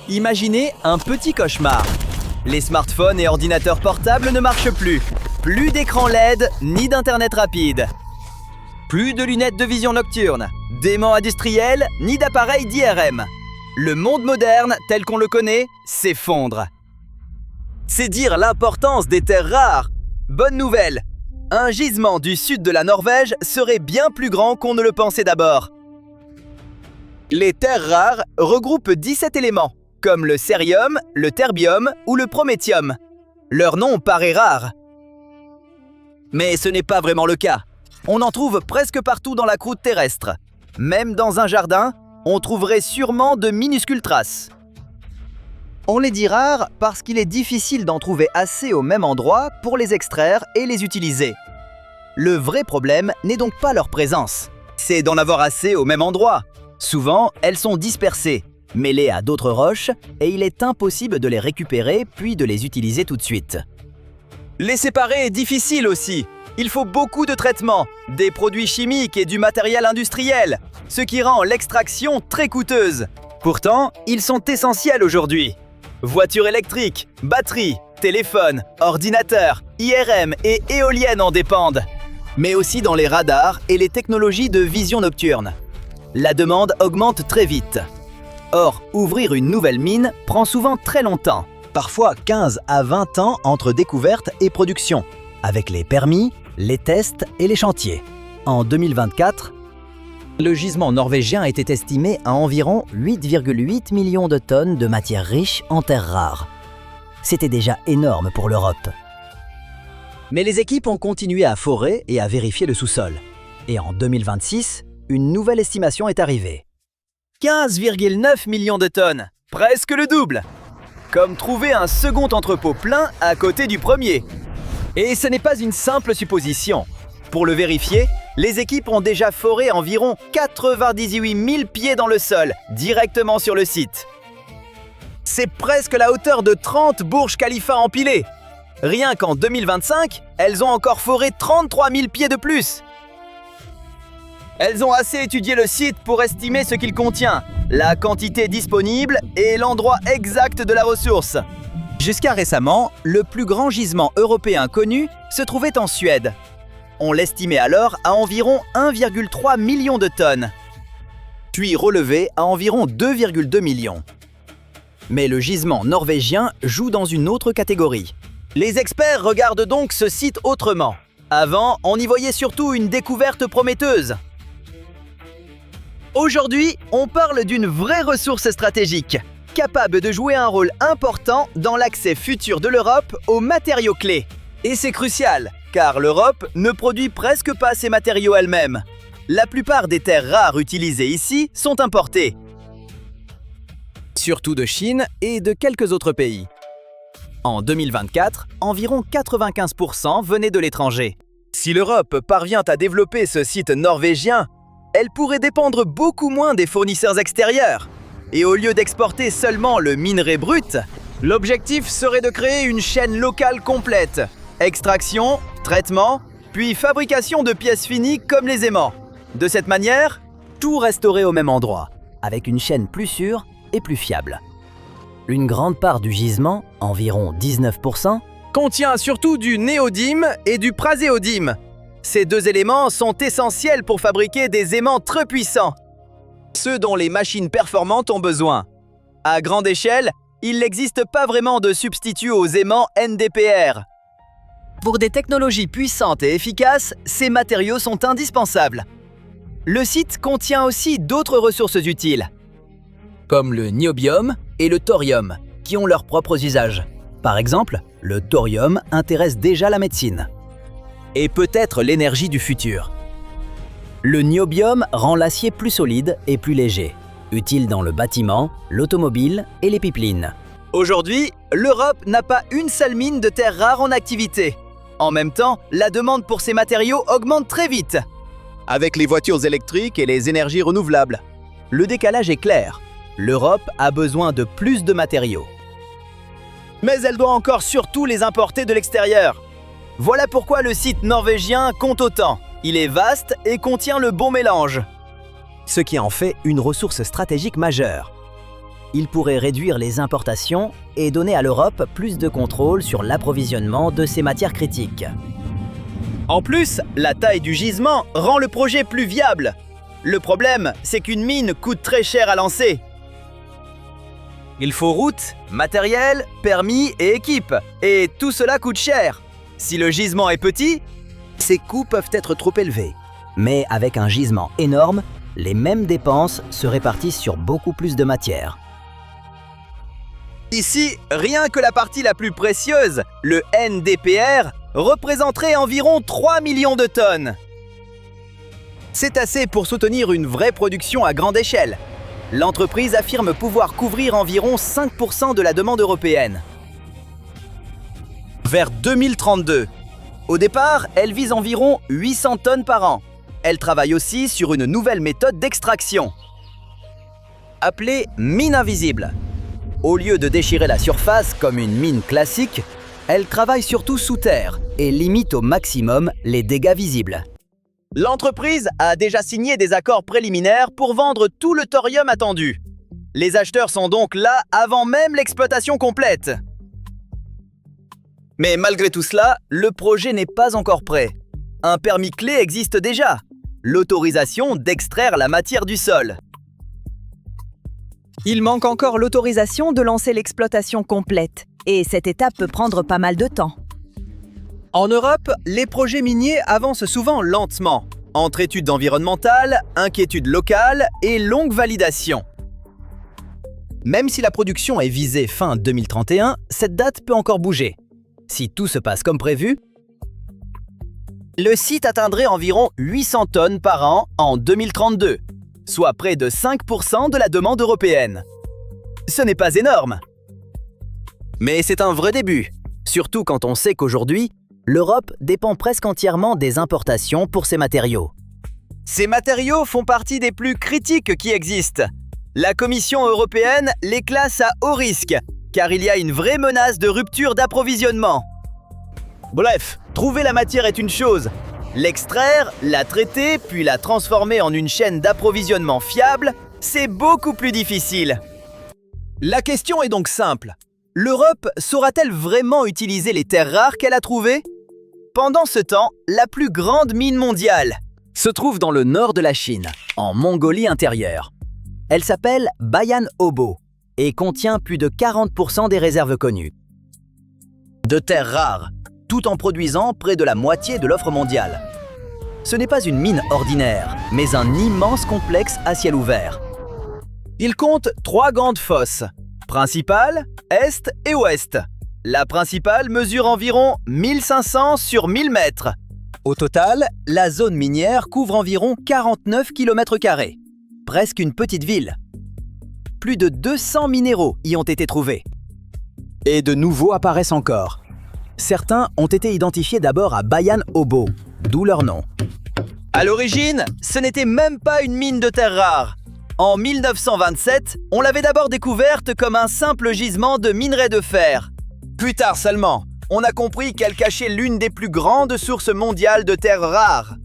Imaginez un petit cauchemar. Les smartphones et ordinateurs portables ne marchent plus. Plus d'écran LED, ni d'internet rapide. Plus de lunettes de vision nocturne, d'aimants industriels, ni d'appareils d'IRM. Le monde moderne, tel qu'on le connaît, s'effondre. C'est dire l'importance des terres rares. Bonne nouvelle, un gisement du sud de la Norvège serait bien plus grand qu'on ne le pensait d'abord. Les terres rares regroupent 17 éléments, comme le cérium, le terbium ou le prométhium. Leur nom paraît rare. Mais ce n'est pas vraiment le cas. On en trouve presque partout dans la croûte terrestre. Même dans un jardin, on trouverait sûrement de minuscules traces. On les dit rares parce qu'il est difficile d'en trouver assez au même endroit pour les extraire et les utiliser. Le vrai problème n'est donc pas leur présence, c'est d'en avoir assez au même endroit. Souvent, elles sont dispersées, mêlées à d'autres roches, et il est impossible de les récupérer puis de les utiliser tout de suite. Les séparer est difficile aussi. Il faut beaucoup de traitements, des produits chimiques et du matériel industriel, ce qui rend l'extraction très coûteuse. Pourtant, ils sont essentiels aujourd'hui. Voitures électriques, batteries, téléphones, ordinateurs, IRM et éoliennes en dépendent. Mais aussi dans les radars et les technologies de vision nocturne. La demande augmente très vite. Or, ouvrir une nouvelle mine prend souvent très longtemps, parfois 15 à 20 ans entre découverte et production, avec les permis, les tests et les chantiers. En 2024, le gisement norvégien était estimé à environ 8,8 millions de tonnes de matières riches en terres rares. C'était déjà énorme pour l'Europe. Mais les équipes ont continué à forer et à vérifier le sous-sol. Et en 2026, une nouvelle estimation est arrivée. 15,9 millions de tonnes, presque le double. Comme trouver un second entrepôt plein à côté du premier. Et ce n'est pas une simple supposition. Pour le vérifier, les équipes ont déjà foré environ 98 000 pieds dans le sol, directement sur le site. C'est presque la hauteur de 30 Burj Khalifa empilés. Rien qu'en 2025, elles ont encore foré 33 000 pieds de plus. Elles ont assez étudié le site pour estimer ce qu'il contient, la quantité disponible et l'endroit exact de la ressource. Jusqu'à récemment, le plus grand gisement européen connu se trouvait en Suède. On l'estimait alors à environ 1,3 million de tonnes, puis relevé à environ 2,2 millions. Mais le gisement norvégien joue dans une autre catégorie. Les experts regardent donc ce site autrement. Avant, on y voyait surtout une découverte prometteuse. Aujourd'hui, on parle d'une vraie ressource stratégique, capable de jouer un rôle important dans l'accès futur de l'Europe aux matériaux clés. Et c'est crucial, car l'Europe ne produit presque pas ces matériaux elle-même. La plupart des terres rares utilisées ici sont importées, surtout de Chine et de quelques autres pays. En 2024, environ 95% venaient de l'étranger. Si l'Europe parvient à développer ce site norvégien, elle pourrait dépendre beaucoup moins des fournisseurs extérieurs. Et au lieu d'exporter seulement le minerai brut, l'objectif serait de créer une chaîne locale complète. Extraction, traitement, puis fabrication de pièces finies comme les aimants. De cette manière, tout resterait au même endroit, avec une chaîne plus sûre et plus fiable. Une grande part du gisement, environ 19%, contient surtout du néodyme et du praséodyme. Ces deux éléments sont essentiels pour fabriquer des aimants très puissants, ceux dont les machines performantes ont besoin. À grande échelle, il n'existe pas vraiment de substitut aux aimants NdPr. Pour des technologies puissantes et efficaces, ces matériaux sont indispensables. Le site contient aussi d'autres ressources utiles, comme le niobium et le thorium, qui ont leurs propres usages. Par exemple, le thorium intéresse déjà la médecine. Et peut-être l'énergie du futur. Le niobium rend l'acier plus solide et plus léger, utile dans le bâtiment, l'automobile et les pipelines. Aujourd'hui, l'Europe n'a pas une seule mine de terres rares en activité. En même temps, la demande pour ces matériaux augmente très vite. Avec les voitures électriques et les énergies renouvelables, le décalage est clair. L'Europe a besoin de plus de matériaux. Mais elle doit encore surtout les importer de l'extérieur. Voilà pourquoi le site norvégien compte autant. Il est vaste et contient le bon mélange, ce qui en fait une ressource stratégique majeure. Il pourrait réduire les importations et donner à l'Europe plus de contrôle sur l'approvisionnement de ces matières critiques. En plus, la taille du gisement rend le projet plus viable. Le problème, c'est qu'une mine coûte très cher à lancer. Il faut route, matériel, permis et équipe. Et tout cela coûte cher. Si le gisement est petit, ces coûts peuvent être trop élevés. Mais avec un gisement énorme, les mêmes dépenses se répartissent sur beaucoup plus de matière. Ici, rien que la partie la plus précieuse, le NdPr, représenterait environ 3 millions de tonnes. C'est assez pour soutenir une vraie production à grande échelle. L'entreprise affirme pouvoir couvrir environ 5% de la demande européenne. Vers 2032. Au départ, elle vise environ 800 tonnes par an. Elle travaille aussi sur une nouvelle méthode d'extraction, appelée mine invisible. Au lieu de déchirer la surface comme une mine classique, elle travaille surtout sous terre et limite au maximum les dégâts visibles. L'entreprise a déjà signé des accords préliminaires pour vendre tout le thorium attendu. Les acheteurs sont donc là avant même l'exploitation complète. Mais malgré tout cela, le projet n'est pas encore prêt. Un permis clé existe déjà, l'autorisation d'extraire la matière du sol. Il manque encore l'autorisation de lancer l'exploitation complète, et cette étape peut prendre pas mal de temps. En Europe, les projets miniers avancent souvent lentement, entre études environnementales, inquiétudes locales et longues validations. Même si la production est visée fin 2031, cette date peut encore bouger. Si tout se passe comme prévu, le site atteindrait environ 800 tonnes par an en 2032, soit près de 5% de la demande européenne. Ce n'est pas énorme. Mais c'est un vrai début, surtout quand on sait qu'aujourd'hui, l'Europe dépend presque entièrement des importations pour ces matériaux. Ces matériaux font partie des plus critiques qui existent. La Commission européenne les classe à haut risque, car il y a une vraie menace de rupture d'approvisionnement. Bref, trouver la matière est une chose. L'extraire, la traiter, puis la transformer en une chaîne d'approvisionnement fiable, c'est beaucoup plus difficile. La question est donc simple. L'Europe saura-t-elle vraiment utiliser les terres rares qu'elle a trouvées? Pendant ce temps, la plus grande mine mondiale se trouve dans le nord de la Chine, en Mongolie intérieure. Elle s'appelle Bayan Obo et contient plus de 40% des réserves connues de terres rares, tout en produisant près de la moitié de l'offre mondiale. Ce n'est pas une mine ordinaire, mais un immense complexe à ciel ouvert. Il compte 3 grandes fosses, principale, est et ouest. La principale mesure environ 1500 sur 1000 mètres. Au total, la zone minière couvre environ 49 km², presque une petite ville. Plus de 200 minéraux y ont été trouvés. Et de nouveaux apparaissent encore. Certains ont été identifiés d'abord à Bayan Obo, d'où leur nom. À l'origine, ce n'était même pas une mine de terres rares. En 1927, on l'avait d'abord découverte comme un simple gisement de minerai de fer. Plus tard seulement, on a compris qu'elle cachait l'une des plus grandes sources mondiales de terres rares.